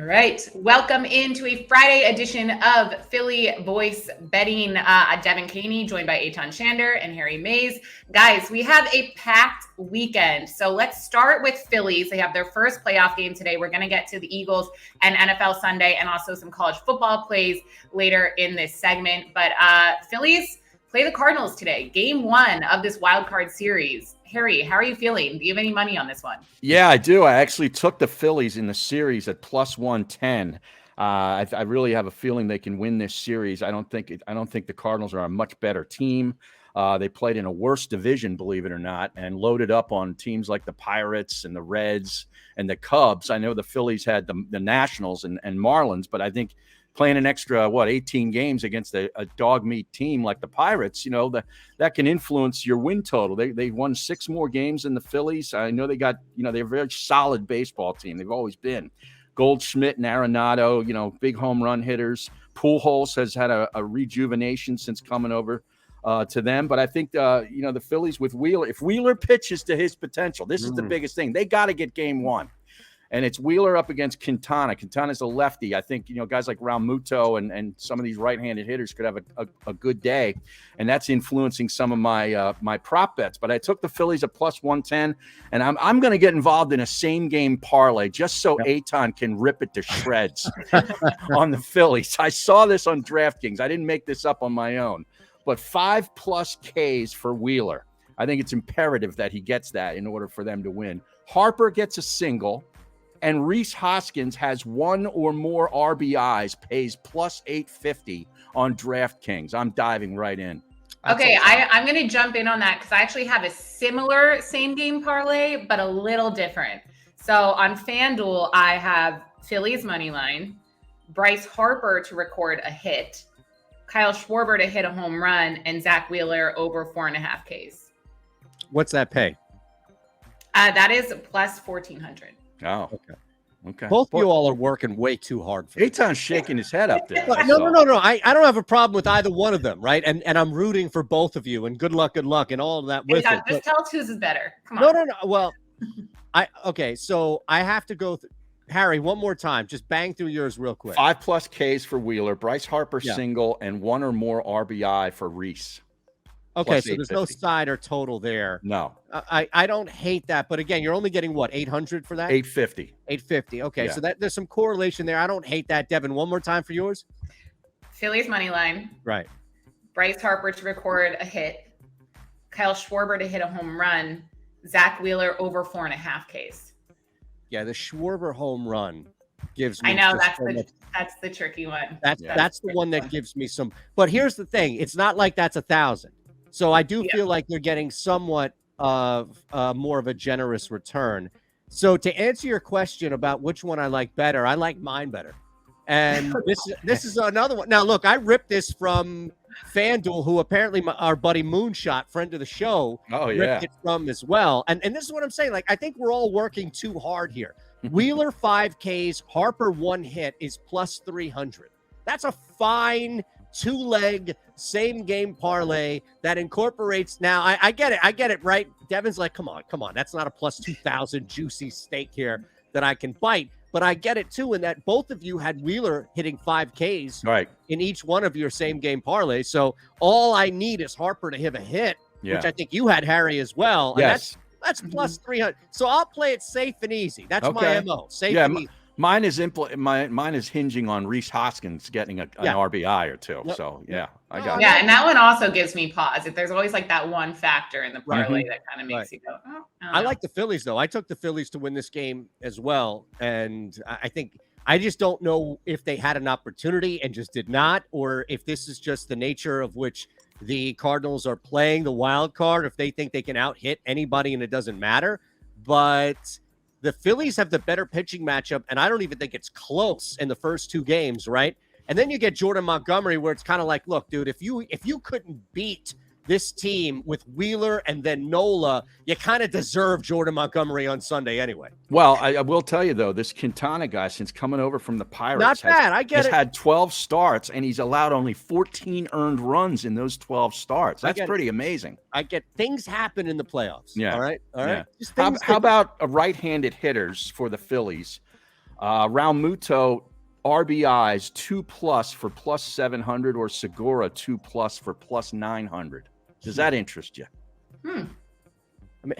All right. Welcome into a Friday edition of Philly Voice Betting. Devin Caney, joined by Eitan Shander and Harry Mays. Guys, we have a packed weekend. So let's start with Phillies. They have their first playoff game today. We're going to get to the Eagles and NFL Sunday and also some college football plays later in this segment. But Phillies play the Cardinals today. Game one of this wild card series. Harry, how are you feeling? Do you have any money on this one? Yeah, I do. I actually took the Phillies in the series at plus 110. I really have a feeling they can win this series. I don't think the Cardinals are a much better team. They played in a worse division, believe it or not, and loaded up on teams like the Pirates and the Reds and the Cubs. I know the Phillies had the Nationals and Marlins, but I think playing an extra 18 games against a dog meat team like the Pirates, that can influence your win total. They won 6 more games than the Phillies. I know they got, they're a very solid baseball team. They've always been. Goldschmidt and Arenado, big home run hitters. Pujols has had a rejuvenation since coming over to them. But I think the Phillies with Wheeler, if Wheeler pitches to his potential, this is the biggest thing. They got to get game one. And it's Wheeler up against Quintana. Quintana's a lefty. I think, guys like Raul Muto and some of these right-handed hitters could have a good day. And that's influencing some of my my prop bets. But I took the Phillies at plus 110. And I'm going to get involved in a same-game parlay just so Eitan can rip it to shreds on the Phillies. I saw this on DraftKings. I didn't make this up on my own. But 5+ Ks for Wheeler. I think it's imperative that he gets that in order for them to win. Harper gets a single. And Rhys Hoskins has 1 or more RBIs, pays plus 850 on DraftKings. I'm diving right in. Okay, I'm going to jump in on that because I actually have a similar same-game parlay, but a little different. So on FanDuel, I have Phillies money line, Bryce Harper to record a hit, Kyle Schwarber to hit a home run, and Zach Wheeler over 4.5 Ks. What's that pay? That is plus 1,400. Oh, okay. Both of you all are working way too hard for Eitan's shaking his head up there. No. I don't have a problem with either one of them, right? And I'm rooting for both of you, and good luck and all of that with it. Just tell us whose is better. Come on. No. Well, so I have to go Harry, one more time. Just bang through yours real quick. 5+ Ks for Wheeler, Bryce Harper single, and 1 or more RBI for Rhys. Okay, so there's no side or total there. No. I don't hate that, but again, you're only getting what, 800 for that? 850. 850. Okay, so there's some correlation there. I don't hate that. Devin, one more time for yours. Phillies money line. Right. Bryce Harper to record a hit. Kyle Schwarber to hit a home run. Zach Wheeler over 4.5 Ks. Yeah, the Schwarber home run gives me. I know that's the tricky one. That's the one that gives me some. But here's the thing: it's not like that's 1,000. So I do feel like they're getting somewhat of more of a generous return. So to answer your question about which one I like better, I like mine better. And this is another one. Now, look, I ripped this from FanDuel, who apparently our buddy Moonshot, friend of the show, ripped it from as well. And this is what I'm saying. Like, I think we're all working too hard here. Wheeler 5 Ks, Harper 1 hit is plus 300. That's a fine 2-leg same game parlay that incorporates. Now I get it, right? Devin's like, come on, that's not a plus 2,000 juicy steak here that I can bite, but I get it too. In that both of you had Wheeler hitting 5 Ks in each one of your same game parlays. So all I need is Harper to hit a hit, which I think you had, Harry, as well. Yes. And that's plus 300. So I'll play it safe and easy. That's my MO. Safe and easy. Mine is hinging on Rhys Hoskins getting an RBI or two. Yep. So I got it. And that one also gives me pause. If there's always like that one factor in the parlay that kind of makes you go, oh. I like the Phillies though. I took the Phillies to win this game as well, and I think I just don't know if they had an opportunity and just did not, or if this is just the nature of which the Cardinals are playing the wild card. If they think they can out-hit anybody and it doesn't matter, but the Phillies have the better pitching matchup, and I don't even think it's close in the first 2 games, right? And then you get Jordan Montgomery, where it's kind of like, look, dude, if you couldn't beat this team with Wheeler and then Nola, you kind of deserve Jordan Montgomery on Sunday anyway. Well, I will tell you, though, this Quintana guy, since coming over from the Pirates, has had 12 starts, and he's allowed only 14 earned runs in those 12 starts. That's pretty amazing. I get things happen in the playoffs. Yeah. All right. How about right-handed hitters for the Phillies? Realmuto RBIs 2+ for +700 or Segura 2+ for +900. Does that interest you? I mean,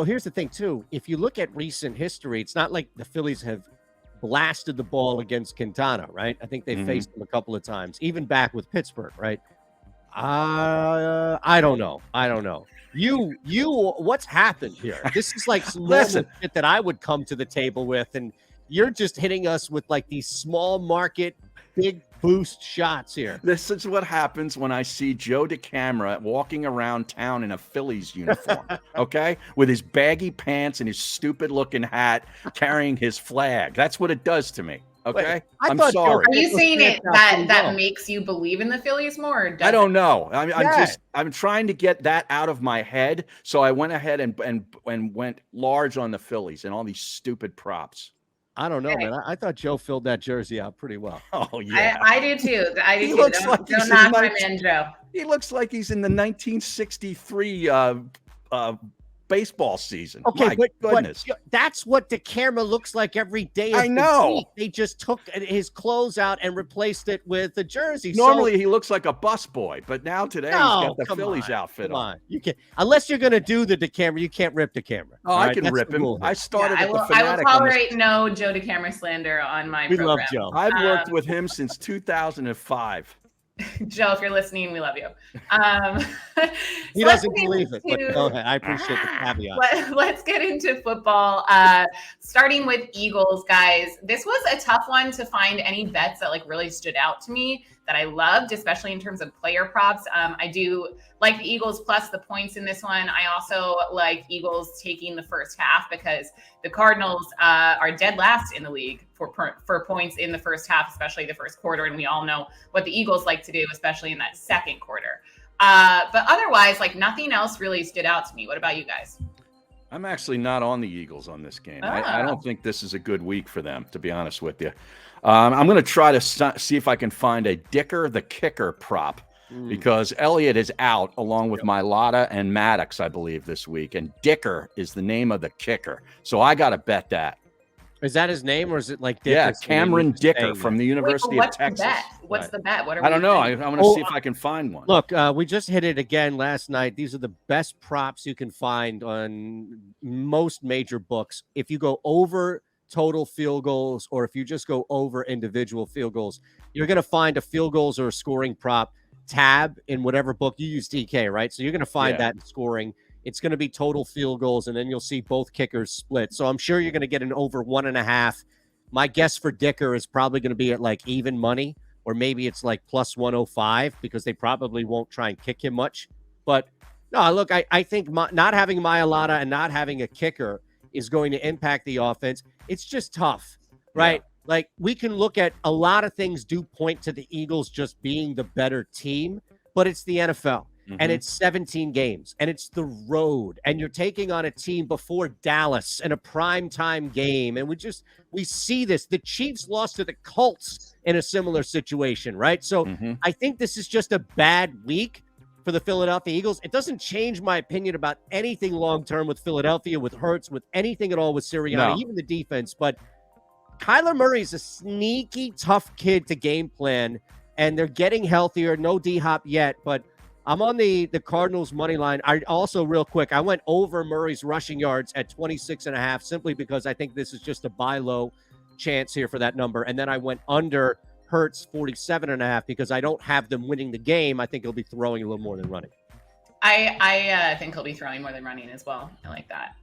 here's the thing too. If you look at recent history, it's not like the Phillies have blasted the ball against Quintana, right? I think they faced him a couple of times, even back with Pittsburgh, right? I don't know. What's happened here? This is like some normal shit that I would come to the table with, and you're just hitting us with like these small market, big boost shots here. This is what happens when I see Joe DeCamera walking around town in a Phillies uniform, okay? With his baggy pants and his stupid-looking hat, carrying his flag. That's what it does to me, okay? Wait, I'm sorry. Are you saying that makes you believe in the Phillies more? Or I don't know. I'm trying to get that out of my head, so I went ahead and went large on the Phillies and all these stupid props. I don't know, man. I thought Joe filled that jersey out pretty well. Oh, yeah. I do too. He looks like don't knock my man, Joe. He looks like he's in the 1963 baseball season. Okay, My goodness. but that's what the camera looks like every day. I know. They just took his clothes out and replaced it with the jersey. Normally he looks like a busboy, but now today he's got the Phillies outfit on. You can't, unless you're going to do the camera, you can't rip the camera. Oh, I can rip him. I started at the Fanatic. I will tolerate no Joe DeCamera slander on my program. We love Joe. I've worked with him since 2005. Joe, if you're listening, we love you. He doesn't believe it, but go ahead. I appreciate the caveat. Let's get into football. Starting with Eagles, guys. This was a tough one to find any bets that like really stood out to me that I loved, especially in terms of player props. I do like the Eagles plus the points in this one. I also like Eagles taking the first half because the Cardinals are dead last in the league for points in the first half, especially the first quarter. And we all know what the Eagles like to do, especially in that second quarter. But otherwise, like nothing else really stood out to me. What about you guys? I'm actually not on the Eagles on this game. I don't think this is a good week for them, to be honest with you. I'm going to try to see if I can find a Dicker the kicker prop because Elliott is out along with Mailata and Maddox, I believe, this week. And Dicker is the name of the kicker. So I got to bet that. Is that his name or is it like Dicker? Yeah, Cameron Dicker from the University of Texas. What's the bet? I don't know. I'm going to see if I can find one. Look, we just hit it again last night. These are the best props you can find on most major books. If you go over total field goals or if you just go over individual field goals, you're going to find a field goals or a scoring prop tab in whatever book you use. DK, right? So you're going to find that in scoring. It's going to be total field goals, and then you'll see both kickers split. So I'm sure you're going to get an over 1.5. My guess for Dicker is probably going to be at like even money, or maybe it's like plus 105 because they probably won't try and kick him much. But no, look, I think not having Mailata and not having a kicker is going to impact the offense. It's just tough, right? Yeah. Like we can look at a lot of things do point to the Eagles just being the better team, but it's the NFL. And it's 17 games and it's the road and you're taking on a team before Dallas in a primetime game. And we see this. The Chiefs lost to the Colts in a similar situation, right? So I think this is just a bad week for the Philadelphia Eagles. It doesn't change my opinion about anything long-term with Philadelphia, with Hurts, with anything at all with Sirianni, even the defense. But Kyler Murray is a sneaky, tough kid to game plan and they're getting healthier. No D-Hop yet, but I'm on the Cardinals money line. I also, real quick, I went over Murray's rushing yards at 26.5 simply because I think this is just a buy low chance here for that number. And then I went under Hurts 47.5 because I don't have them winning the game. I think he'll be throwing a little more than running. I think he'll be throwing more than running as well. I like that.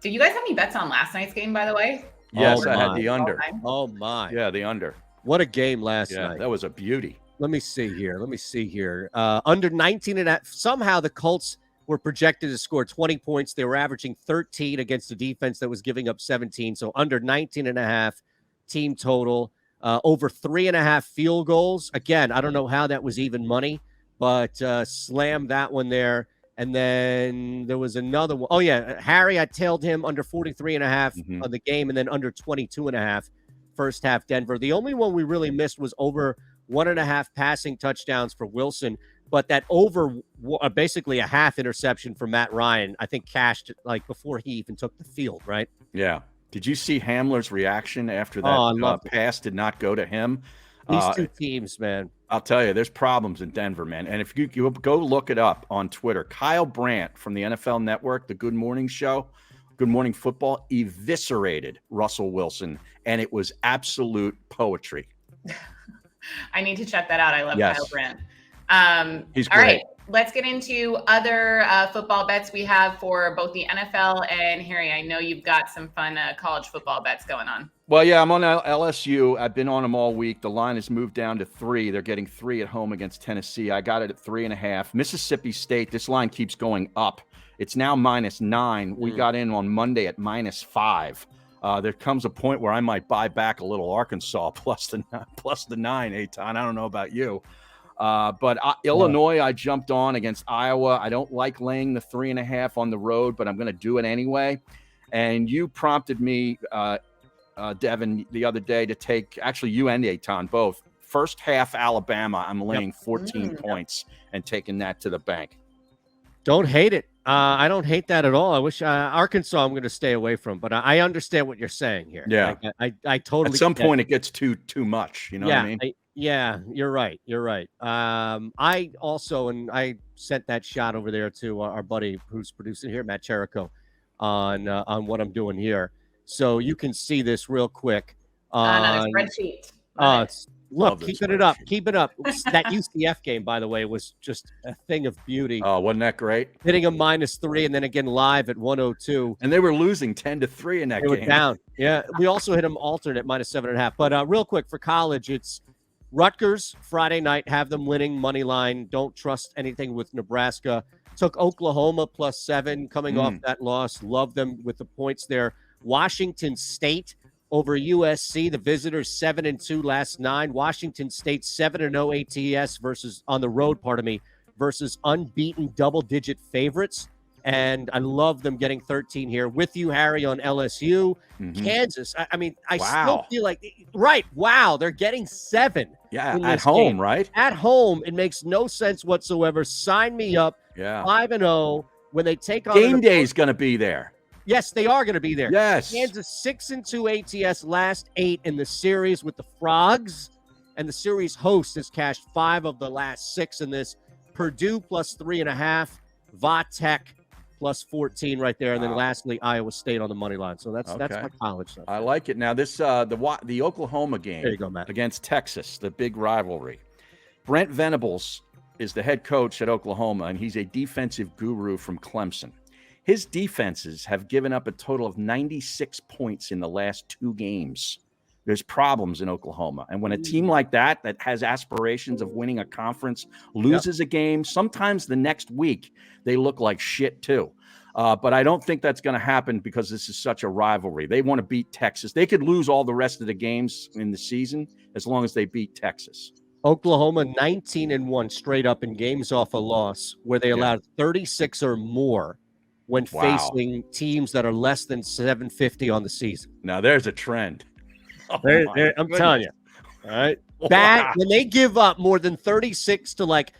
Did you guys have any bets on last night's game, by the way? Yes, I had the under. Oh, my. Yeah, the under. What a game last night. Yeah, that was a beauty. Let me see here. Under 19.5. Somehow the Colts were projected to score 20 points. They were averaging 13 against a defense that was giving up 17. So under 19.5 team total. Over 3.5 field goals. Again, I don't know how that was even money, but slammed that one there. And then there was another one. Oh, yeah. Harry, I tailed him under 43.5 on the game and then under 22.5 first half Denver. The only one we really missed was over 1.5 passing touchdowns for Wilson, but that over basically a half interception for Matt Ryan, I think cashed like before he even took the field, right? Yeah. Did you see Hamler's reaction after Oh, I that loved it. pass did not go to him? These two teams, man. I'll tell you, there's problems in Denver, man. And if you go look it up on Twitter, Kyle Brandt from the NFL Network, the Good Morning Show, Good Morning Football, eviscerated Russell Wilson, and it was absolute poetry. I need to check that out. I love Kyle Brandt. He's all great. right, let's get into other football bets we have for both the NFL and Harry. I know you've got some fun college football bets going on. Well, yeah, I'm on LSU. I've been on them all week. The line has moved down to 3. They're getting 3 at home against Tennessee. I got it at 3.5. Mississippi State, this line keeps going up. It's now -9. We got in on Monday at -5. There comes a point where I might buy back a little Arkansas plus the 9, Eitan. I don't know about you. But Illinois, I jumped on against Iowa. I don't like laying the 3.5 on the road, but I'm going to do it anyway. And you prompted me, Devin, the other day to take, actually you and Eitan both, first half Alabama. I'm laying 14 points and taking that to the bank. Don't hate it. I don't hate that at all. I wish Arkansas I'm going to stay away from, but I understand what you're saying here. Yeah. I totally. At some point it gets too much. You know what I mean? Yeah, you're right. You're right. I also, and I sent that shot over there to our buddy who's producing here, Matt Cherico, on what I'm doing here. So you can see this real quick. Another spreadsheet. Look, keeping it up. Keep it up. That UCF game, by the way, was just a thing of beauty. Oh, wasn't that great? Hitting a -3 and then again live at 102. And they were losing 10-3 in that game. They were down. Yeah, we also hit them alternate -7.5. But real quick for college, it's Rutgers Friday night. Have them winning money line. Don't trust anything with Nebraska. Took Oklahoma +7 coming off that loss. Love them with the points there. Washington State over USC, the visitors 7-2 last 9. Washington State 7-0 ATS versus on the road, versus unbeaten double-digit favorites. And I love them getting 13 here. With you, Harry, on LSU. Kansas. I mean, I still feel like Wow, they're getting 7. Yeah, at home, game. right? At home, it makes no sense whatsoever. Sign me up. Yeah, 5-0 when they take on game day is going to be there. Yes, they are going to be there. Yes. Kansas 6-2 ATS last 8 in the series with the Frogs, and the series host has cashed 5 of the last 6 in this. Purdue +3.5, Vatech +14 right there, and then lastly Iowa State on the money line. So that's my college stuff. I like it. Now this the Oklahoma game there you go, Matt. Against Texas, the big rivalry. Brent Venables is the head coach at Oklahoma, and he's a defensive guru from Clemson. His defenses have given up a total of 96 points in the last 2 games. There's problems in Oklahoma. And when a team like that has aspirations of winning a conference, loses a game, sometimes the next week they look like shit too. But I don't think that's going to happen because this is such a rivalry. They want to beat Texas. They could lose all the rest of the games in the season as long as they beat Texas. Oklahoma 19-1 straight up in games off a loss where they allowed 36 or more when facing teams that are less than 750 on the season. Now there's a trend. I'm telling you. All right. Bad when they give up more than 36 to like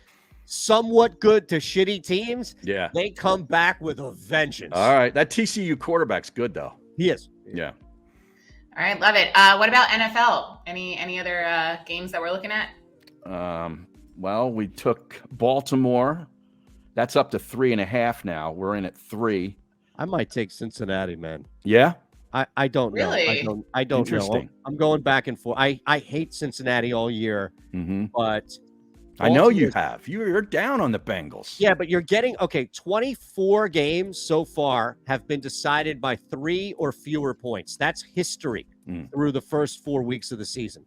somewhat good to shitty teams, they come back with a vengeance. All right. That TCU quarterback's good though. He is. Yeah. All right, love it. What about NFL? Any other games that we're looking at? Well, we took Baltimore. That's up to 3.5 now. We're in at 3. I might take Cincinnati, man. Yeah? I don't know. Really? I don't know. I'm going back and forth. I hate Cincinnati all year, but I know you have. You're down on the Bengals. Yeah, but you're getting 24 games so far have been decided by 3 or fewer points. That's history through the first 4 weeks of the season.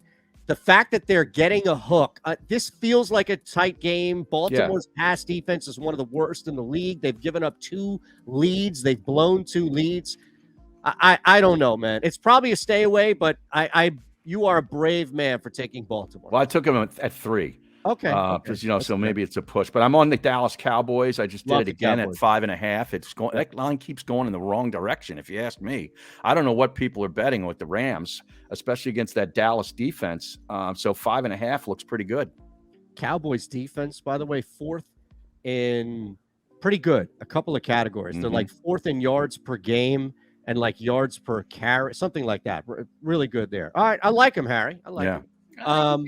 The fact that they're getting a hook, this feels like a tight game. Baltimore's pass defense is one of the worst in the league. They've given up 2 leads. They've blown 2 leads. I don't know, man. It's probably a stay away, but you are a brave man for taking Baltimore. Well, I took them at 3. Okay. Because so maybe it's a push, but I'm on the Dallas Cowboys. I just did it again at 5.5. It's going. That line keeps going in the wrong direction. If you ask me, I don't know what people are betting with the Rams, especially against that Dallas defense. So 5.5 looks pretty good. Cowboys defense, by the way, 4th in pretty good. A couple of categories. They're like 4th in yards per game and like yards per carry, something like that. Really good there. All right, I like him, Harry. I like him.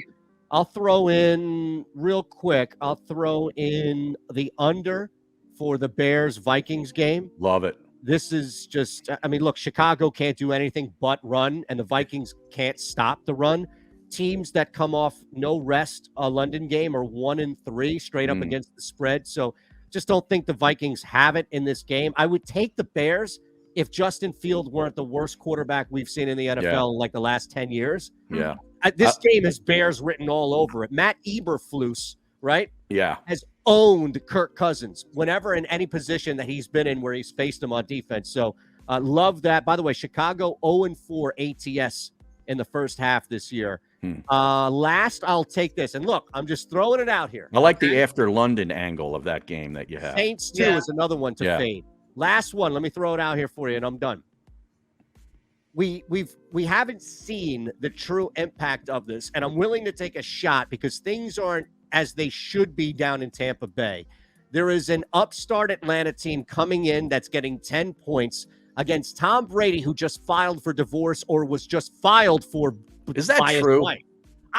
I'll throw in real quick. I'll throw in the under for the Bears-Vikings game. Love it. This is just, I mean, look, Chicago can't do anything but run, and the Vikings can't stop the run. Teams that come off no rest, a London game, are 1-3 straight up against the spread. So just don't think the Vikings have it in this game. I would take the Bears if Justin Fields weren't the worst quarterback we've seen in the NFL in like the last 10 years. Yeah. This game has Bears written all over it. Matt Eberflus, right? Yeah. Has owned Kirk Cousins whenever in any position that he's been in where he's faced him on defense. So love that. By the way, Chicago 0-4 ATS in the first half this year. Last, I'll take this. And look, I'm just throwing it out here. I like the after London angle of that game that you have. Saints, too, is another one to fade. Last one. Let me throw it out here for you, and I'm done. We haven't seen the true impact of this, and I'm willing to take a shot because things aren't as they should be down in Tampa Bay. There is an upstart Atlanta team coming in that's getting 10 points against Tom Brady, who just filed for divorce or was just filed for. Is that true?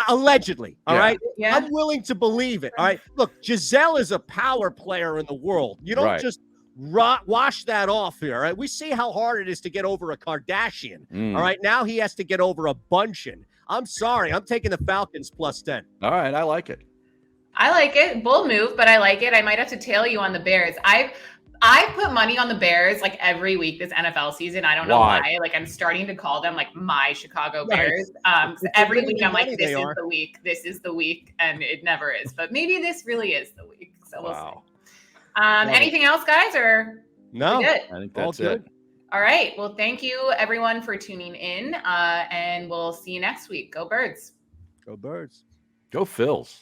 Allegedly. All right. Yeah. I'm willing to believe it. All right. Look, Giselle is a power player in the world. You don't just wash that off here. All right. We see how hard it is to get over a Kardashian. All right. Now he has to get over a Bunchen. I'm sorry. I'm taking the Falcons +10. All right. I like it. I like it. Bold move, but I like it. I might have to tail you on the Bears. I put money on the Bears like every week this NFL season. I don't know why. Like I'm starting to call them like my Chicago Bears. Every week I'm like, this is the week. This is the week, and it never is. But maybe this really is the week. So we'll see. Anything else, guys? Or no? I think that's it. All right. Well, thank you everyone for tuning in, and we'll see you next week. Go Birds. Go Birds. Go Phils.